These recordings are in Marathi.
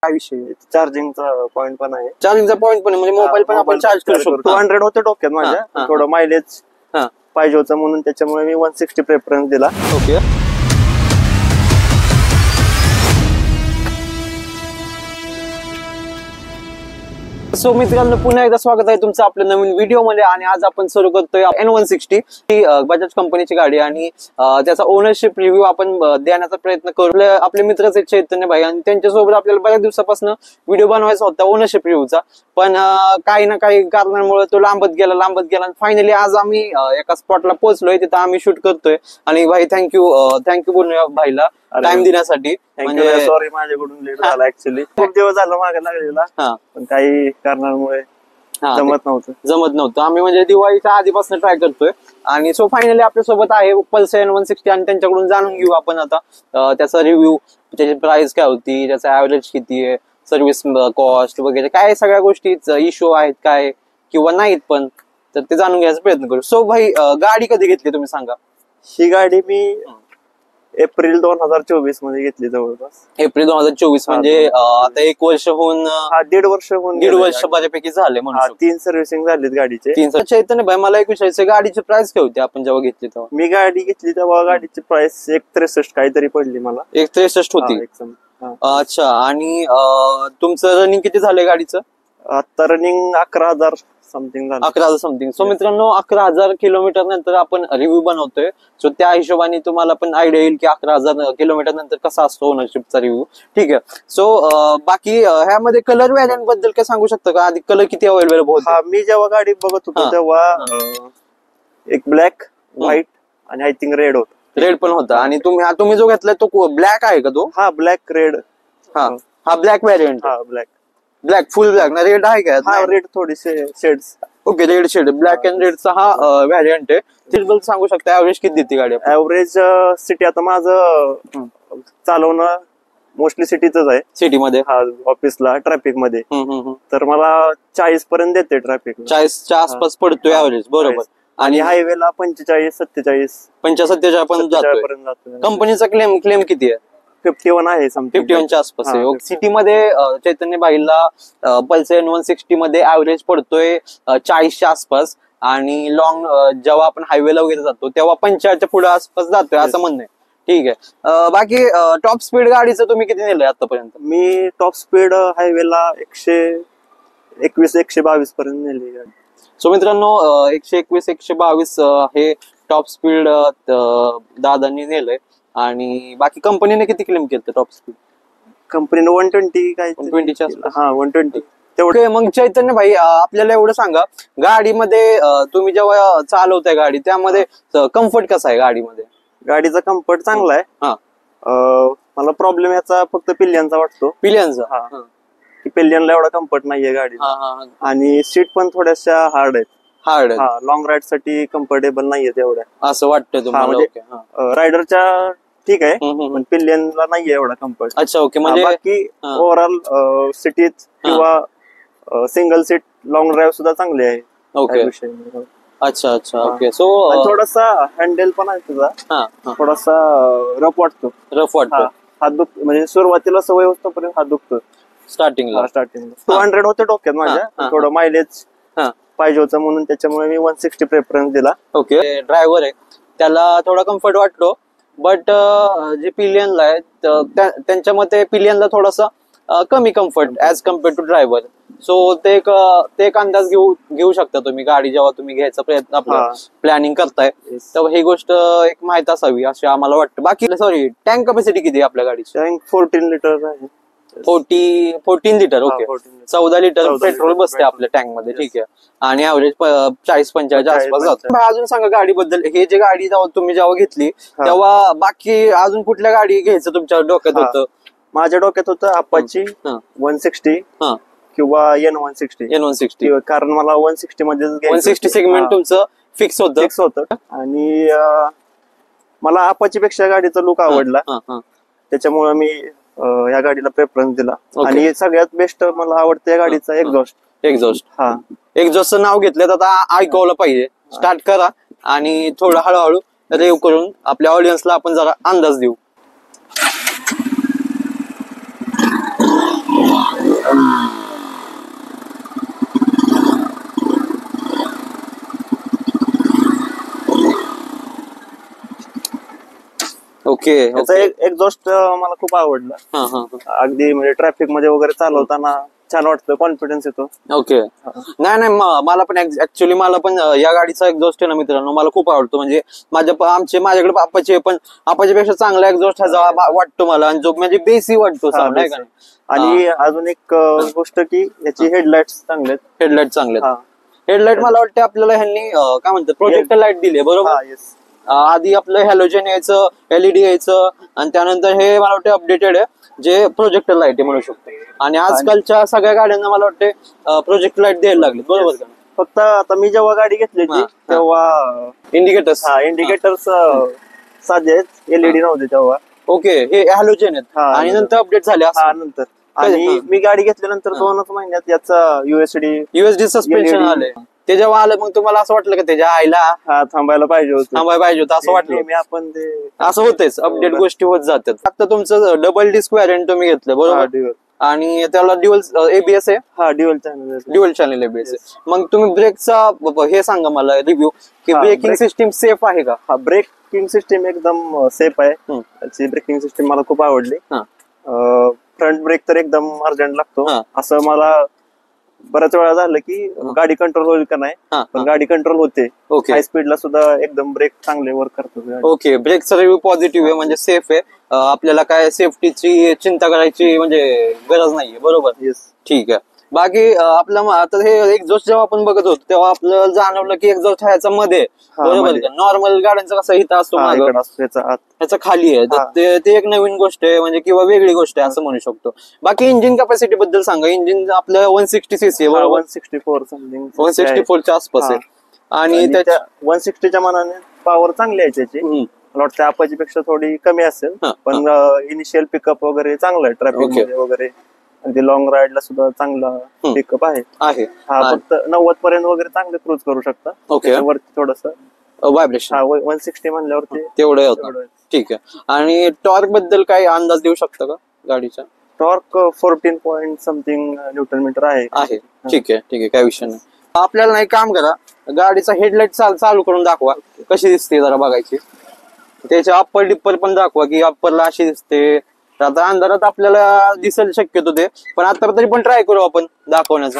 काय विषय? चार्जिंगचा पॉइंट पण आहे. चार्जिंगचा पॉइंट पण आहे, म्हणजे मोबाईल पण आपण चार्ज करू शकतो. 200 होते डोक्यात माझ्या, थोडं मायलेज पाहिजे होतं म्हणून त्याच्यामुळे मी 160 प्रेफरन्स दिला. ओके. सो मित्रांनो, पुन्हा एकदा स्वागत आहे तुमचं आपल्या नवीन व्हिडिओ मध्ये. आणि आज आपण सुरू करतोय N160 ही बजाज कंपनीची गाडी, आणि त्याचा ओनरशिप रिव्ह्यू आपण देण्याचा प्रयत्न करू. आपले मित्रच आहेत चैतन्य भाई, आणि त्यांच्यासोबत आपल्याला बऱ्याच दिवसापासून व्हिडिओ बनवायचा होता ओनरशिप रिव्ह्यूचा, पण काही ना काही कारणांमुळे तो लांबत गेला. फायनली आज आम्ही एका स्पॉटला पोहोचलोय, तिथं आम्ही शूट करतोय. आणि भाई थँक्यू बोलूया भाईला टाइम देण्यासाठी. म्हणजे सॉरी, माझ्याकडून लेट झाला. ऍक्च्युली खूप दिवस झालं मागे लागलेला, पण काही कारणांमुळे जमत नव्हतं. आम्ही म्हणजे दिवाळीच्या आधीपासून ट्राय करतोय. आणि सो फायनली आपल्यासोबत आहे पल्सर N160, आणि त्यांच्याकडून जाणून घेऊ आपण आता त्याचा रिव्ह्यू, त्याची प्राइस काय होती, त्याचा ऍव्हरेज किती आहे, सर्व्हिस कॉस्ट वगैरे काय सगळ्या गोष्टी इश्यू आहेत काय किंवा नाहीत, पण तर ते जाणून घ्यायचा प्रयत्न करू. सो भाई, गाडी कधी घेतली तुम्ही सांगा? ही गाडी मी एप्रिल 2024 मध्ये घेतली, जवळपास एप्रिल 2024. म्हणजे आता 1 वर्ष होऊन, 1.5 वर्ष बऱ्यापैकी झाले म्हणून. 3 सर्व्हिसिंग झालीत गाडीचे. 3. चैतन्य भाई, मला एक विचारायचं, गाडीची प्राइस काय होती आपण जेव्हा घेतली तेव्हा? मी गाडी घेतली तेव्हा गाडीची प्राइस 1.63 काहीतरी पडली मला. 1.63 होती. अच्छा. आणि तुमचं रनिंग किती झालंय गाडीचं? आता रनिंग 11,000 समथिंग झालं. 11,000 समथिंग. सो मित्रांनो, 11,000 किलोमीटर नंतर आपण रिव्ह्यू बनवतोय. सो त्या हिशोबाने तुम्हाला पण आयडिया येईल की 11,000 किलोमीटर नंतर कसा असतो ओनरशिपचा रिव्ह्यू. ठीक आहे. सो बाकी ह्यामध्ये कलर व्हॅरियंट बद्दल काय सांगू शकता का? आधी कलर किती अवेलेबल होता? मी जेव्हा गाडी बघत होतो तेव्हा एक ब्लॅक, व्हाईट आणि आय थिंक रेड होता. रेड पण होता. आणि तुम्ही जो घेतलाय तो ब्लॅक आहे का? तो ब्लॅक रेड. हा black variant. Black full black ना? रेड आहे का? रेड थोडेसे shades. Okay, red shade, black and रेडचा हा व्हॅरियंट आहे. तिथबद्दल सांगू शकता ऍव्हरेज किती देते गाडी? ऍव्हरेज सिटी, आता माझं चालवणं मोस्टली सिटीतच आहे. सिटीमध्ये ऑफिसला ट्रॅफिक मध्ये, तर मला 40 पर्यंत देते ट्रॅफिक. 40च्या आसपास पडतोय ऍव्हरेज, बरोबर. आणि हायवेला 45-47 पण जातोय. कंपनीचा क्लेम किती आहे? 51 आहे. 51च्या आसपास आहे. सिटीमध्ये चैतन्य भाईला पल्सर N160 मध्ये ऍव्हरेज पडतोय 40च्या आसपास, आणि लॉंग जेव्हा आपण हायवेला वगैरे जातो तेव्हा 50च्या पुढे आसपास जातोय, असं म्हणणं आहे. ठीक आहे. बाकी टॉप स्पीड गाडीचं तुम्ही किती नेलंय आतापर्यंत? मी टॉप स्पीड हायवेला 121-122 पर्यंत नेली गाडी. सो मित्रांनो, 121-122 हे टॉप स्पीड दादांनी नेलंय. आणि बाकी कंपनीने किती क्लेम केलं टॉप स्पीड? कंपनीने 120 काय 120च्या आसपास. 120 तेवढे. मग चैतन्य भाई, आपल्याला एवढं सांगा, गाडीमध्ये तुम्ही जेव्हा चालवताय गाडी, त्यामध्ये कम्फर्ट कसा आहे गाडीमध्ये? गाडीचा कम्फर्ट चांगला आहे. मला प्रॉब्लेम याचा फक्त पिल्ल्यांचा वाटतो. पिल्ल्यांचा? पिल्ल्यांना एवढा कम्फर्ट नाहीये गाडी. आणि सीट पण थोड्याशा हार्ड आहेत. लॉंग राईड साठी कम्फर्टेबल नाहीये तेवढ्या, असं वाटतं तुम्हाला? म्हणजे रायडरच्या ठीक आहे, पण पिल्ल्यांना नाहीये एवढा कम्फर्ट. अच्छा, ओके. म्हणजे बाकी ओव्हरऑल सिटीत किंवा सिंगल सीट लॉंग ड्राईव्ह सुद्धा चांगली आहे. ओके. अच्छा. ओके. सो थोडासा हँडल पण आहे तुझा, थोडासा रफ वाटतो. हात दुखतो, म्हणजे सुरुवातीला सवय होतोपर्यंत हात दुखतो. स्टार्टिंगला 200 होते डोक्यात माझ्या, थोडं मायलेज पाहिजे होतं म्हणून त्याच्यामुळे मी 160 प्रेफरन्स दिला. ओके. ड्रायव्हर आहे त्याला थोडा कम्फर्ट वाटतो, बट जे पिलियनला आहे त्यांच्या मते पिलियनला थोडासा कमी comfort as compare to driver. So ते एक अंदाज घेऊ शकता तुम्ही गाडी जेव्हा तुम्ही घ्यायचा प्रयत्न आपला प्लॅनिंग करताय, तर ही गोष्ट एक माहित असावी असे आम्हाला वाटतं. बाकी सॉरी, टँक कॅपॅसिटी किती आहे आपल्या गाडीची? टँक 14 लिटर आहे. 14 लिटर. ओके. 14 लिटर पेट्रोल बसते आपल्या टँक मध्ये. ठीक आहे. आणि ऍव्हरेज 40-45 आसपास जातं. अजून सांगा गाडीबद्दल. हे जे गाडी तुम्ही जेव्हा घेतली तेव्हा बाकी अजून कुठल्या गाडी घ्यायचं तुमच्या डोक्यात होतं? माझ्या डोक्यात होतं अपाची 160 किंवा N160, कारण मला 160 मध्ये 160 सेगमेंट तुमचं फिक्स होतं. आणि मला अपाची पेक्षा गाडीचा लुक आवडला, त्याच्यामुळे मी या गाडीला प्रेफरन्स दिला. आणि सगळ्यात बेस्ट मला आवडतं या गाडीचा एक्झॉस्टचं नाव घेतलं तर आता ऐकवलं पाहिजे. स्टार्ट करा आणि थोडं हळूहळू रेव करून आपल्या ऑडियन्सला आपण जरा अंदाज देऊ. ओके. त्याचा एक्झॉस्ट मला खूप आवडला. अगदी म्हणजे ट्रॅफिक मध्ये वगैरे चालवताना छान वाटतं, कॉन्फिडन्स येतो. ओके. नाही मला पण ऍक्च्युली मला पण या गाडीचा एक्झॉस्ट आहे ना मित्रांनो, मला खूप आवडतो. म्हणजे माझ्याकडे आपाचे पण आपाच्यापेक्षा चांगला एक्झॉस्ट ह्याचा वाटतो मला, आणि जो म्हणजे बेसी वाटतो नाही का. आणि अजून एक गोष्ट की याची हेडलाइट्स चांगले आहेत. हेडलाईट चांगले. हेडलाईट मला वाटतं आपल्याला ह्यांनी काय म्हणतात प्रोजेक्टर लाईट दिली बरोबर. आधी आपलं हॅलोजन यायचं, एलईडी यायचं, आणि त्यानंतर हे मला वाटतं अपडेटेड आहे जे प्रोजेक्टर लाईट आहे म्हणू शकतो. आणि आजकालच्या सगळ्या गाड्यांना मला वाटते प्रोजेक्टर लाईट द्यायला लागले बरोबर का. फक्त आता मी जेव्हा गाडी घेतली तेव्हा इंडिकेटर्स साधे आहेत, एलईडी नव्हते तेव्हा. ओके. हे हॅलोजन आहेत आणि नंतर अपडेट झाले नंतर. आणि मी गाडी घेतल्यानंतर 2च महिन्यात याचा युएसडी सस्पेन्शन आले. ते जेव्हा आलं मग तुम्हाला असं वाटलं का त्याच्या आईला थांबायला पाहिजे होतं असं वाटलं. आपण ते असं होतेच, अपडेट गोष्टी होत जातात. आता तुमचं डबल डिस्क व्हॅरियंट तुम्ही घेतलं बरोबर, आणि त्याला ड्युअल एबीएस आहे. ड्युअल चॅनल एबीएस आहे. मग तुम्ही ब्रेकचा हे सांगा मला रिव्ह्यू की ब्रेकिंग सिस्टीम सेफ आहे का. ब्रेकिंग सिस्टीम एकदम सेफ आहे. त्याची ब्रेकिंग सिस्टीम मला खूप आवडली. फ्रंट ब्रेक तर एकदम अर्जंट लागतो. असं मला बऱ्याच वेळा झालं की गाडी कंट्रोल होईल का नाही, पण गाडी कंट्रोल होते. हाय स्पीडला सुद्धा एकदम ब्रेक चांगले वर्क करतो. ओके. ब्रेकचा रिव्ह्यू पॉझिटिव्ह आहे, म्हणजे सेफ आहे. आपल्याला काय सेफ्टीची चिंता करायची म्हणजे गरज नाहीये बरोबर. ठीक आहे. बाकी आपलं आता हे एक्झॉस्ट जेव्हा आपण बघत होतो तेव्हा आपल्याला जाणवलं की एक्झॉस्ट ह्याचा मध्ये बरोबर. नॉर्मल गाड्यांचा कसा हिता असतो ह्याचा खाली आहे, तर ते एक नवीन गोष्ट आहे म्हणजे किंवा वेगळी गोष्ट आहे असं म्हणू शकतो. बाकी इंजिन कॅपॅसिटी बद्दल सांगा. इंजिन आपलं 160 सीसी आहे बरोबर. 164 च्या आसपास आहे. आणि त्याच्या 160च्या मानाने पॉवर चांगली आहे त्याची. मला वाटतं अपाची पेक्षा थोडी कमी असेल, पण इनिशियल पिकअप वगैरे चांगलं आहे ट्रॅफिक मध्ये वगैरे. आणि लॉंग राईडला सुद्धा चांगला पिकअप आहे. फक्त 90 पर्यंत वगैरे चांगले क्रूज करू शकता. वरती थोडस व्हायब्रेशन 160 म्हणल्यावरती तेवढं होतं. ठीक आहे. आणि टॉर्क बद्दल काही अंदाज देऊ शकता का गाडीचा. Torque 14 point something newton metre आहे. ठीक आहे काय विषय नाही. आपल्याला एक काम करा, गाडीचा हेडलाईट चालू करून दाखवा कशी दिसते जरा बघायची. त्याच्या अप्पर डिप्पर पण दाखवा की अप्परला अशी दिसते. आता अंधारात आपल्याला दिसेल शक्यतो ते, पण आता तरी पण ट्राय करू आपण दाखवण्याचा.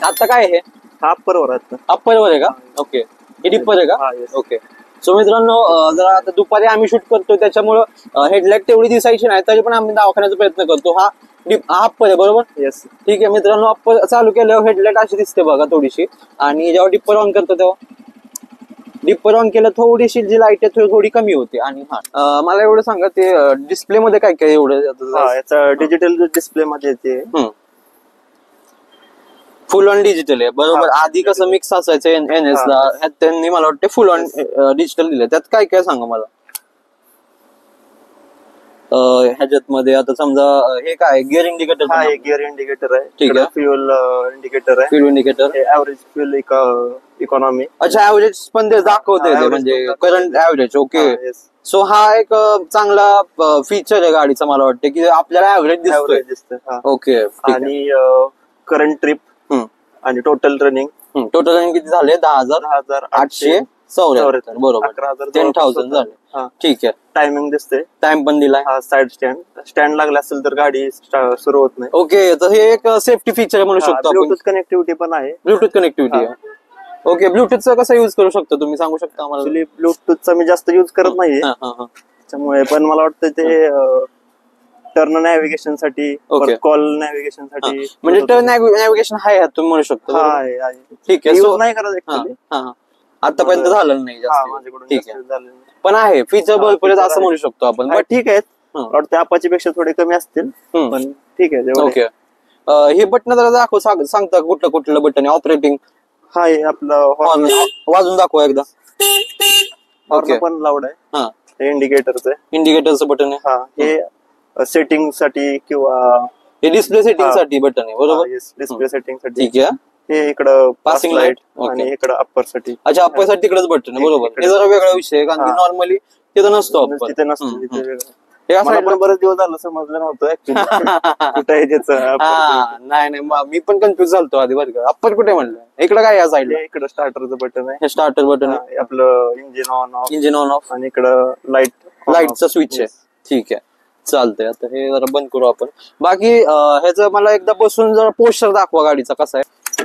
आता काय आहे अप्परवर आहे का. ओके. हे डिप्पर आहे का. ओके. सो मित्रांनो जरा आता दुपारी आम्ही शूट करतो त्याच्यामुळं हेडलाईट तेवढी दिसायची नाही, तरी पण आम्ही दाखवण्याचा प्रयत्न करतो. हा अप्पर आहे बरोबर. ठीक आहे मित्रांनो. अप्पर चालू केल्यावर हेडलाईट अशी दिसते बघा थोडीशी, आणि जेव्हा डिप्पर ऑन करतो तेव्हा डिप्पर ऑन केलं थोडीशी जी लाईट आहे थोडी कमी होते. आणि मला एवढं सांगा ते डिस्प्ले मध्ये काय काय एवढं याचा डिजिटल डिस्प्ले मध्ये ते फुल ऑन डिजिटल आहे बरोबर. आधी कसं मिक्स असायचं एनएस ला, त्यांनी मला वाटतं फुल ऑन डिजिटल दिलं. त्यात काय काय सांगा मला ह्याच्यात मध्ये. आता समजा हे काय गिअर इंडिकेटर गिअर इंडिकेटर आहे. ठीक आहे. फ्युएल इंडिकेटर आहे. Fuel indicator average fuel economy. अच्छा ऍव्हरेज पण ते दाखवते म्हणजे करंट ऍव्हरेज. ओके. सो हा एक चांगला फीचर आहे गाडीचा मला वाटतं की आपल्याला ऍव्हरेज दिसतोय. ओके. आणि करंट ट्रिप आणि टोटल रनिंग किती झाले 10,874 बरोबर. 10,000 झाले. ठीक आहे. टायमिंग दिसते. टाइम पण दिलाय. साइड स्टँड लागला असेल तर गाडी सुरू होत नाही. ओके. तर हे एक सेफ्टी फीचर म्हणू शकतो. ब्लूटूथ कनेक्टिव्हिटी पण आहे. ब्लूटूथ कनेक्टिव्हिटी आहे. ओके. ब्लूटूथचा कसा युज करू शकतो तुम्ही सांगू शकता आम्हाला. ब्लूटूथचा मी जास्त युज करत नाहीये त्याच्यामुळे, पण मला वाटतं ते टर्न नॅव्हिगेशन साठी, कॉल नॅव्हिगेशन साठी, म्हणजे टर्न नॅव्हिगेशन आहे तुम्ही म्हणू शकतो. ठीक आहे. युज नाही करत ऍक्च्युअली, आतापर्यंत झालं नाही जास्त. ठीक आहे. पण आहे फीचर भरपूर असं म्हणू शकतो आपण. ठीक आहे. वाटतं अपाची पेक्षा थोडे कमी असतील, पण ठीक आहे. ओके. हे बटन जरा दाखव, सांगता कुठलं बटन आहे ऑपरेटिंग. हाय आपलं वाजून दाखवा एकदा. ओके. पण लाऊड आहे. इंडिकेटरचं बटन आहे. हे सेटिंग साठी किंवा हे डिस्प्ले सेटिंग साठी बटन आहे बरोबर. डिस्प्ले सेटिंग साठी. ठीक आहे. हे इकडं पासिंग लाईट आणि इकडं अप्पर साठी. अच्छा, अप्पर साठी तिकडेच बटन आहे बरोबर. हे जरा वेगळा विषय आहे कारण की नॉर्मली तिथं नसतो. तिथे नसतो. या मला साईडला पण बरेच दिवस झालं समजलं नव्हतं ऍक्च्युली कुठं आहे त्याचं नाही मी पण कन्फ्युज झालतो आधी बरं का. अप्पर कुठे म्हणलं, इकडं काय या साईडला इकडं स्टार्टरचं बटन आहे, हे स्टार्टर बटन हा, आपलं इंजिन ऑन ऑफ आणि इकडं लाईटचा स्विच आहे. ठीक आहे, चालतंय. आता हे जरा बंद करू आपण. बाकी ह्याचं मला एकदा बसून जरा पोस्चर दाखवा गाडीचा कसा आहे.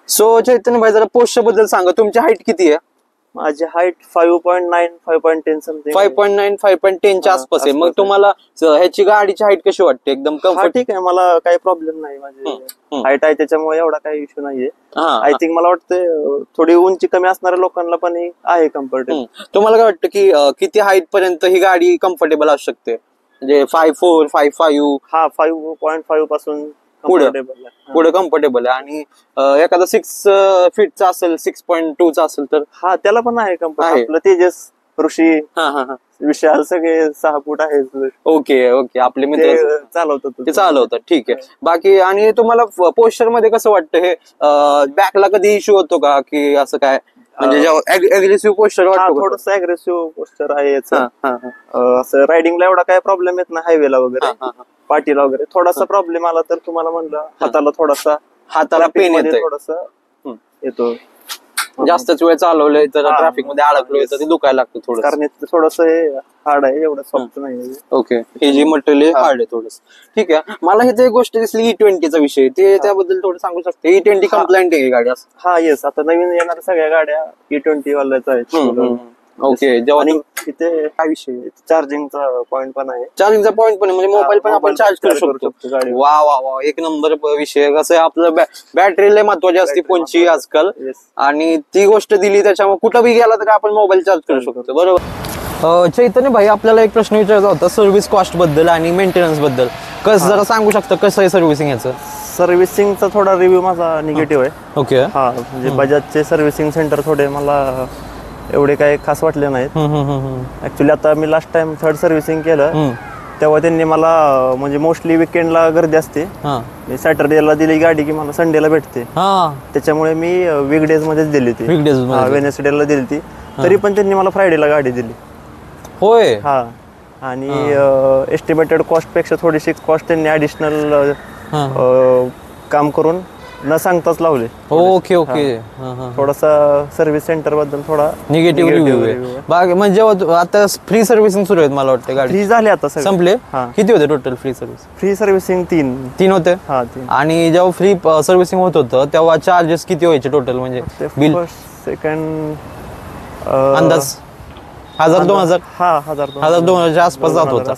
सो चैतन्य भाई जरा पोस्चर बद्दल सांगा, तुमची हाईट किती आहे? माझी हाईट 5.9 5.10 समथिंग 5.9 5.10 च्या आसपास आहे. मग तुम्हाला ह्याची गाडीची हाईट कशी वाटते? एकदम हा कम्फर्ट? ठीक आहे, मला काही प्रॉब्लेम नाही. माझी हाईट आहे त्याच्यामुळे एवढा काही इश्यू नाहीये. आय थिंक मला वाटतं थोडी उंची कमी असणाऱ्या लोकांना पण आहे कम्फर्टेबल. तुम्हाला काय वाटतं की किती हाईट पर्यंत ही गाडी कम्फर्टेबल असू शकते? म्हणजे 5'4", 5'5"? हा 5.5 पासून पुढे कम्फर्टेबल आहे. आणि एखादा 6 फीटचा असेल, 6.2चा असेल तर हा त्याला पण आहे कम्फर्ट. आपलं तेजस, ऋषी, विशाल सगळे 6 फूट आहे. ओके आपले मित्र चालवतात. ठीक आहे. बाकी आणि तुम्हाला पोस्चर मध्ये कसं वाटतं हे? बॅकला कधी इश्यू होतो का की असं काय, म्हणजे अग्रेसिव्ह पोस्चर वाटतो? थोडस अग्रेसिव्ह पोस्चर आहे याचं. असं रायडिंगला एवढा काय प्रॉब्लेम येत नाही, हायवेला वगैरे पार्टीला वगैरे. थोडासा प्रॉब्लेम आला तर तुम्हाला म्हणलं हाताला पेन येते, थोडासा येतो. जास्तच वेळ चालवलंय तर ट्रॅफिक मध्ये अडकलोय तर ते दुखायला लागतं थोडं, कारण थोडस हार्ड आहे, एवढं सॉफ्ट नाही. ओके, हे जी मटेरियल हार्ड आहे थोडस. ठीक आहे. मला इथे एक गोष्ट दिसली E20चा विषय, ते त्याबद्दल थोडं सांगू शकते? E20 कंप्लायंट आहे गाडी? हा येस, आता नवीन येणाऱ्या सगळ्या गाड्या E20 वाल्याच आहेत. ओके. जेव्हा इथे काय विषय, चार्जिंगचा पॉइंट पण आहे. चार्जिंगचा पॉइंट पण आहे, म्हणजे मोबाईल पण आपण चार्ज करू शकतो. वा एक नंबर विषय. कसं आहे, आपलं बॅटरी लय महत्वाची असते फोनची आजकाल, आणि ती गोष्ट दिली त्याच्यामुळे कुठं बी गेला तर आपण मोबाईल चार्ज करू शकतो. बरोबर. चैतन्य भाई, आपल्याला एक प्रश्न विचारायचा होता सर्व्हिस कॉस्ट बद्दल आणि मेंटेनन्स बद्दल. कसं जरा सांगू शकता कसं आहे सर्व्हिसिंग याचं? सर्व्हिसिंगचा थोडा रिव्ह्यू माझा निगेटिव्ह आहे. ओके. हा म्हणजे बजाजचे सर्व्हिसिंग सेंटर थोडे मला एवढे काही खास वाटले नाहीत. ऍक्च्युली आता मी लास्ट टाइम थर्ड सर्व्हिसिंग केलं तेव्हा त्यांनी मला, म्हणजे मोस्टली विकेंडला गर्दी असते, मी सॅटर्डेला दिली गाडी की मला संडेला भेटते, त्याच्यामुळे मी वीकडेज मध्येच दिली ती, वेनेसडेला दिली ती. तरी पण त्यांनी मला फ्रायडेला गाडी दिली. होय. हा, आणि एस्टिमेटेड कॉस्ट पेक्षा थोडीशी कॉस्ट त्यांनी ऍडिशनल काम करून न सांगताच लावले. ओके. थोडासा सर्व्हिस सेंटर बद्दल थोडा निगेटिव्ह रिव्ह्यू आहे. म्हणजे आता फ्री सर्व्हिसिंग सुरू आहेत मला वाटतं. गाडी फ्री झाली आता, संपले? किती होते total free service? Free servicing 3 होते. आणि जेव्हा फ्री सर्व्हिसिंग होत होतं तेव्हा चार्जेस किती व्हायचे टोटल? म्हणजे बिल सेकंड अंदाज 1000-2000? हा 1000-2000च्या आसपास जात होता.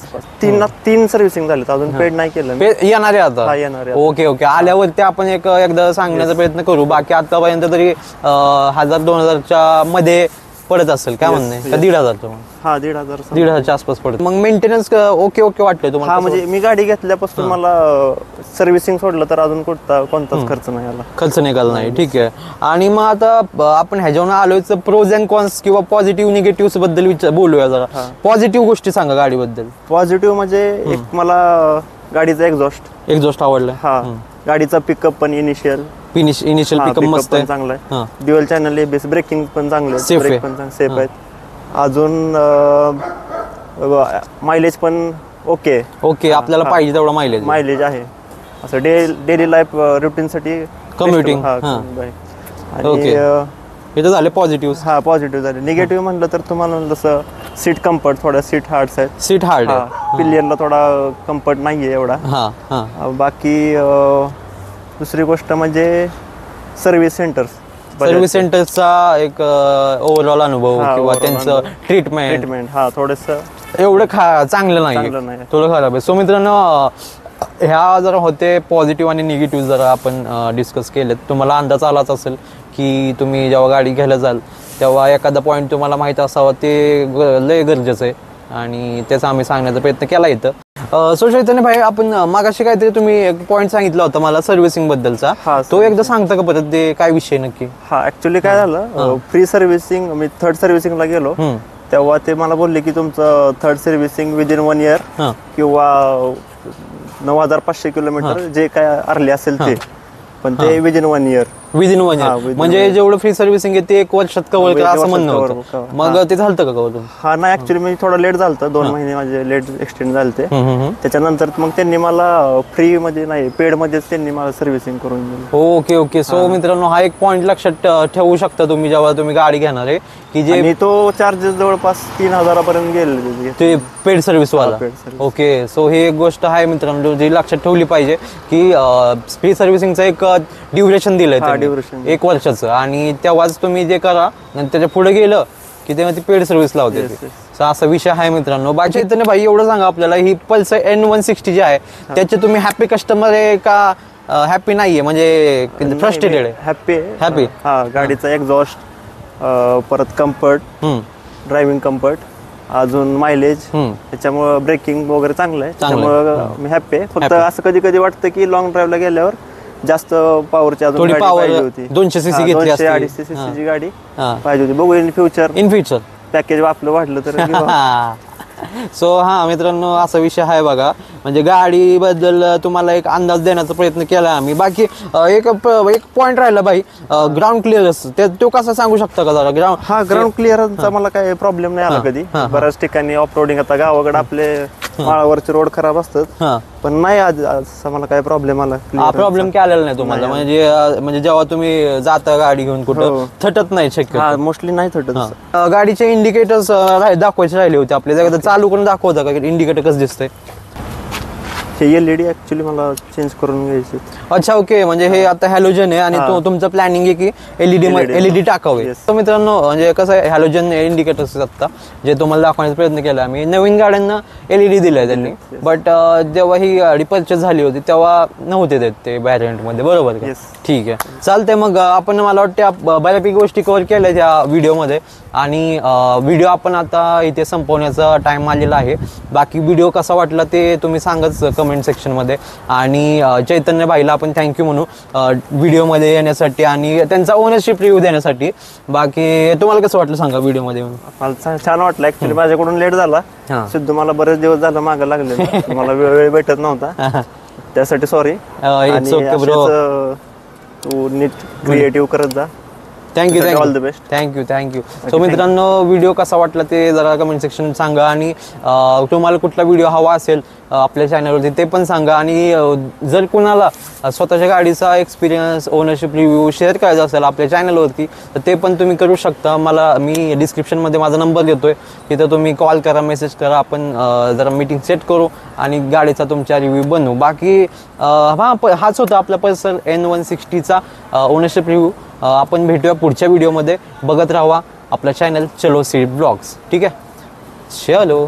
3 सर्व्हिसिंग झाले, अजून पेड नाही केलं. येणार आहे आता? ओके. आल्यावरती आपण एकदा सांगण्याचा प्रयत्न करू. बाकी आतापर्यंत तरी 1000-2000च्या मध्ये पडत असेल, काय म्हणणे? का 1500? हा 1500 1500च्या आसपास पडत. मग मेंटेनन्स ओके वाटतंय तुम्हाला? हा, म्हणजे मी गाडी घेतल्यापासून मला सर्व्हिसिंग सोडलं तर अजून कोणताच खर्च नाही आला. खर्च निघाला नाही. ठीक आहे. आणि मग आता आपण ह्याच्यावर आलोय प्रोज अँड कॉन्स किंवा पॉझिटिव्ह निगेटिव्ह बद्दल बोलूया जरा. पॉझिटिव्ह गोष्टी सांगा गाडीबद्दल. पॉझिटिव्ह म्हणजे एक मला गाडीचा एक्झॉस्ट आवडला. हा, गाडीचा पिकअप पण इनिशियल पिकअप मस्त आहे, चांगला आहे. ड्युअल चॅनल एबीएस, ब्रेकिंग पण चांगलं आहे, सेफ आहेत. अजून मायलेज पण ओके. आपल्याला पाहिजे तेवढा मायलेज आहे. असं डेली लाईफ रुटीन साठी कम्युटिंग. इथं झाले पॉझिटिव्ह. हा, पॉझिटिव्ह झाले. निगेटिव्ह म्हणलं तर तुम्हाला जसं सीट कम्फर्ट, थोडा सीट हार्ड आहेत. सीट हार्ड, पिलियनला थोडा कम्फर्ट नाहीये एवढा. बाकी दुसरी गोष्ट म्हणजे सर्व्हिस सेंटरचा एक ओव्हरऑल अनुभव किंवा त्यांचं ट्रीटमेंट हा थोडस एवढं चांगलं नाही, थोडं खराब आहे. सो मित्रांनो, ह्या जरा होते पॉझिटिव्ह आणि निगेटिव्ह जरा आपण डिस्कस केलेत. तुम्हाला अंदाज आलाच असेल की तुम्ही जेव्हा गाडी घ्यायला जाल तेव्हा एखादा पॉईंट तुम्हाला माहित असावा, ते लय गरजेचं आहे आणि त्याचा आम्ही सांगण्याचा प्रयत्न केला इथं. सो चैतन्य भाई, आपण मागाशी काहीतरी तुम्ही एक पॉईंट सांगितला होता मला सर्व्हिसिंग बद्दलचा, तो एकदा सांगता का परत? ते काय विषय नक्की? हा, ऍक्च्युली काय झालं, फ्री सर्व्हिसिंग मी थर्ड सर्व्हिसिंगला गेलो तेव्हा ते मला बोलले की तुमचं थर्ड सर्व्हिसिंग विदिन 1 इयर किंवा 9500 किलोमीटर जे काय अर्ली असेल ते, पण ते विदिन 1 इयर. विदिन 1 हा, इयर within म्हणजे 1 year. जेवढं फ्री सर्व्हिसिंग आहे ते 1 वर्षात कव्हर एक करा असं वर्षात म्हणणं cover होतं. cover. मग ते झालं का कव्हर तुम्ही? हा ना, ऍक्च्युली मी थोडा लेट झालता, 2 महिने माझे लेट एक्सटेंड झालते. त्याच्यानंतर मग त्यांनी मला फ्री मध्ये नाही, पेड मध्येच त्यांनी मला सर्व्हिसिंग करून दिली. Okay okay. सो मित्रांनो हा एक पॉइंट लक्षात ठेवू शकता तुम्ही जेव्हा तुम्ही गाडी घेणार आहे की जे आणि तो चार्जेस जवळपास 3,000 पर्यंत गेले ते पेड सर्व्हिस वाला. paid service. ओके. सो ही एक गोष्ट आहे मित्रांनो जी लक्षात ठेवली पाहिजे की फ्री सर्व्हिसिंगचं एक ड्युरेशन दिलंय त्यांनी, duration. 1 वर्षाचं, आणि तेव्हाच तुम्ही जे करा आणि त्याच्या पुढे गेलं की तेव्हा ती पेड सर्व्हिस लावते. So असा विषय आहे मित्रांनो. बाकी चैतन्य भाई एवढं सांगा आपल्याला, ही पल्सर N160 जी आहे त्याचे तुम्ही हॅपी कस्टमर आहे का हॅपी नाहीये, म्हणजे फ्रस्ट्रेटेड आहे? हॅपी. हा, गाडीचा एक्झॉस्ट, परत कम्फर्ट, ड्रायव्हिंग कम्फर्ट, अजून मायलेज, त्याच्यामुळं ब्रेकिंग वगैरे चांगलं आहे, त्यामुळं मी हॅपी आहे. फक्त असं कधी कधी वाटतं की लॉंग ड्राईव्हला गेल्यावर जास्त पॉवरची अजून थोडी गाडी power पाहिजे होती. 200 cc घेतली असती. 200-250 cc ची गाडी पाहिजे होती. बघू इन फ्युचर पॅकेज आपलं वाढलं तर घेऊ. सो हा मित्रांनो असा विषय आहे बघा, म्हणजे गाडीबद्दल तुम्हाला एक अंदाज देण्याचा प्रयत्न केला आम्ही. बाकी एक पॉइंट राहिला भाई, ग्राउंड क्लिअरन्स, तो कसा सांगू शकता का जरा? ग्राउंड क्लिअरन्सचा मला काही प्रॉब्लेम नाही आला कधी. बऱ्याच ठिकाणी ऑफ रोडिंग, आता गावाकडे आपले माळावरचे रोड खराब असतात, पण नाही आज असं मला काही प्रॉब्लेम आला. हा प्रॉब्लेम काय आलेला नाही तुम्हाला? म्हणजे जेव्हा तुम्ही जाता गाडी घेऊन कुठं थटत नाही शक्य? मोस्टली नाही थटत. गाडीचे इंडिकेटर्स दाखवायचे राहिले होते आपले, चालू करून दाखवता का इंडिकेटर कसं दिसतंय? हे एलईडी ऍक्च्युली मला चेंज करून घ्यायचे. अच्छा ओके. म्हणजे हे आता हॅलोजन आहे आणि तुमचं प्लॅनिंग आहे की एलईडी टाकावे. तर मित्रांनो म्हणजे कसं आहे, हॅलोजन इंडिकेटर्स आता जे तुम्हाला दाखवण्याचा प्रयत्न केला आम्ही. नवीन गाड्यांना एलईडी दिलाय त्यांनी, बट जेव्हा ही गाडी परचेस झाली होती तेव्हा नव्हते देत ते व्हॅरियंट मध्ये, बरोबर का? ठीक आहे, चालतंय. मग आपण मला वाटतं बऱ्यापैकी गोष्टी कव्हर केल्या त्या व्हिडिओमध्ये, आणि व्हिडिओ आपण आता इथे संपवण्याचा टाइम आलेला आहे. बाकी व्हिडिओ कसा वाटला ते तुम्ही सांगच कमेंट सेक्शनमध्ये. आणि चैतन्य भाईला आपण थँक्यू म्हणू व्हिडिओमध्ये येण्यासाठी आणि त्यांचा ओनरशिप रिव्ह्यू देण्यासाठी. बाकी तुम्हाला कसं वाटलं सांगा व्हिडिओमध्ये येऊन? मला छान वाटलं. ऍक्च्युली माझ्याकडून लेट झाला, सिद्धू मला बरेच दिवस झालं मागं लागले, मला वेळ भेटत नव्हता, त्यासाठी सॉरी. तू नीट क्रिएटिव्ह करत जा. Thank you all the best. Thank you. So मित्रांनो व्हिडिओ कसा वाटला ते जरा कमेंट सेक्शन सांगा, आणि तुम्हाला कुठला व्हिडिओ हवा असेल आपल्या चॅनलवरती ते पण सांगा. आणि जर कुणाला स्वतःच्या गाडीचा एक्सपिरियन्स, ओनरशिप रिव्ह्यू शेअर करायचा असेल आपल्या चॅनलवरती तर ते पण तुम्ही करू शकता. मी डिस्क्रिप्शनमध्ये माझा नंबर देतोय, तिथं तुम्ही कॉल करा, मेसेज करा, आपण जरा मीटिंग सेट करू आणि गाडीचा तुमचा रिव्ह्यू बनवू. बाकी हाच होता आपला पल्सर N160चा ओनरशिप रिव्ह्यू. आपण भेटूया पुढच्या व्हिडिओमध्ये. बघत राहा आपला चॅनल चलो सीट ब्लॉग्स. ठीक आहे, चलो.